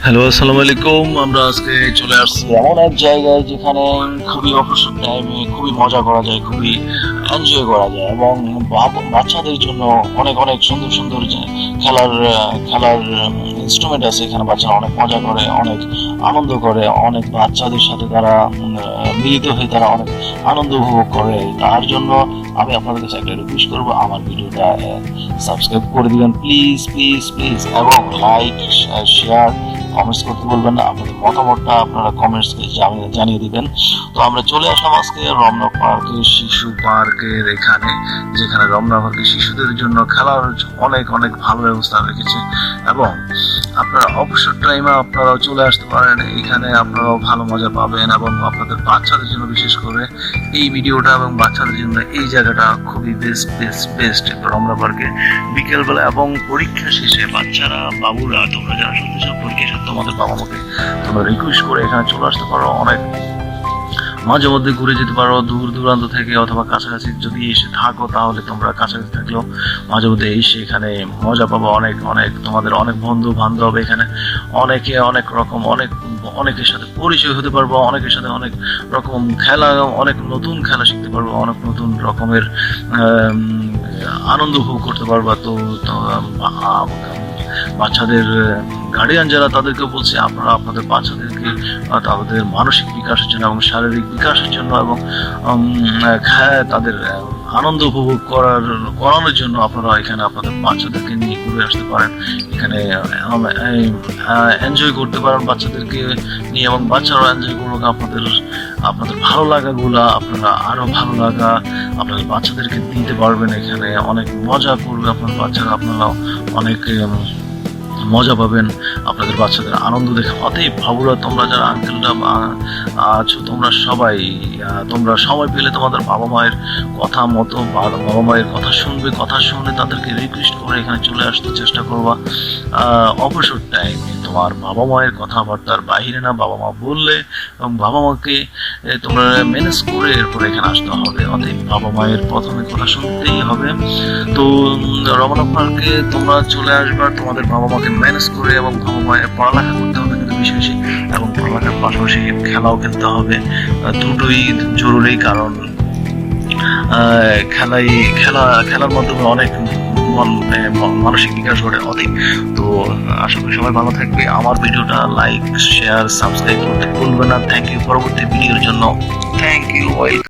Hello, আসসালামু আলাইকুম। আমরা আজকে চলে আসছি এমন এক জায়গায় যেখানে খুবই অবসর টাইমে খুবই মজা করা যায়, খুবই এনজয় করা যায় এবং বাচ্চাদের জন্য অনেক অনেক সুন্দর সুন্দর যে খেলার খেলার ইনস্ট্রুমেন্ট আছে। এখানে বাচ্চারা অনেক মজা করে, অনেক আনন্দ করে, অনেক বাচ্চাদের সাথে তারা মিলিত হয়ে তারা অনেক আনন্দ উপভোগ করে। তার জন্য আমি আপনাদের কাছে একটা রিকোয়েস্ট করবো, আমার ভিডিওটা সাবস্ক্রাইব করে দিবেন প্লিজ প্লিজ প্লিজ, এবং লাইক শেয়ার কমেন্টস করতে বলবেন না। আপনাদের মতামতটা আপনারা কমেন্টস জানিয়ে দিবেন। তো আমরা চলে আসলাম আজকে রমনা পার্কের শিশু পার্কের এখানে, যেখানে রমনা পার্কের শিশুদের জন্য খেলার অনেক অনেক ভালো ব্যবস্থা রেখেছে এবং আপনারা অবসর টাইমে আপনারাও চলে আসতে পারেন। এখানে আপনারাও ভালো মজা পাবেন এবং আপনাদের বাচ্চাদের জন্য বিশেষ করে এই ভিডিওটা এবং বাচ্চাদের জন্য এই জায়গাটা খুবই বেস্ট বেস্ট বেস্ট রমনা পার্কে বিকেলবেলা এবং পরীক্ষা শেষে বাচ্চারা বাবুরা তোমরা যারা শুনতে চাও পরীক্ষা শেষে তোমাদের বাবা মাকে তোমরা রিকোয়েস্ট করে এখানে চলে আসতে পারো। অনেক মাঝে মধ্যে ঘুরে যেতে পারো দূর দূরান্ত থেকে, অথবা কাছাকাছি যদি এসে থাকো তাহলে তোমরা কাছাকাছি থাকলেও মাঝে মধ্যে এসে এখানে মজা পাবো। অনেক অনেক তোমাদের অনেক বন্ধু বান্ধব এখানে, অনেকে অনেক রকম অনেকের সাথে পরিচয় হতে পারবো, অনেকের সাথে অনেক রকম খেলা, অনেক নতুন খেলা শিখতে পারবো, অনেক নতুন রকমের আনন্দ উপভোগ করতে পারবা। তো বাচ্চাদের গার্ডিয়ান যারা তাদেরকে বলছি, আপনারা আপনাদের বাচ্চাদেরকে তাদের মানসিক বিকাশের জন্য এবং শারীরিক বিকাশের জন্য এবং তাদের আনন্দ উপভোগ করানোর জন্য আপনারা এখানে আপনাদের বাচ্চাদেরকে নিয়ে ঘুরে আসতে পারেন। এখানে এনজয় করতে পারেন বাচ্চাদেরকে নিয়ে এবং বাচ্চারাও এনজয় করুক। আপনাদের ভালো লাগাগুলা আপনারা আরো ভালো লাগা আপনাদের বাচ্চাদেরকে দিতে পারবেন। এখানে অনেক মজা করবে আপনার বাচ্চারা, আপনারাও অনেক মজা পাবেন আপনাদের বাচ্চাদের আনন্দ দেখে। অতএব বাবুরা, তোমরা যারা আঙ্কেলরা আছো তোমরা সময় পেলে তোমাদের বাবা মায়ের কথা মতো বাবা মায়ের কথা শুনবে, কথা শুনে তাদেরকে রিকোয়েস্ট করে এখানে চলে আসতে চেষ্টা করবা। অবসর টাইমে তোমার বাবা মায়ের কথাবার্তার বাইরে না, বাবা মা বললে এবং বাবা মাকে তোমরা ম্যানেজ করে এরপর এখানে আসতে হবে। অতএব বাবা মায়ের প্রথমে কথা শুনতেই হবে। তো রমনা পার্কে তোমরা চলে আসবা তোমাদের বাবা মাকে ম্যানেজ করে, এবং বাবা মায়ের পড়ালেখা করতে হবে কিন্তু বেশি বেশি, এবং পড়ালেখার পাশাপাশি খেলাও খেলতে হবে। দুটোই জরুরি, কারণ খেলার মাধ্যমে অনেক মানসিক বিকাশ ঘটে। অধিক তো আশা করি সবাই ভালো থাকবে। আমার ভিডিওটা লাইক শেয়ার সাবস্ক্রাইব করতে ভুলবে না। Thank you. পরবর্তী ভিডিওর জন্য থ্যাংক ইউ।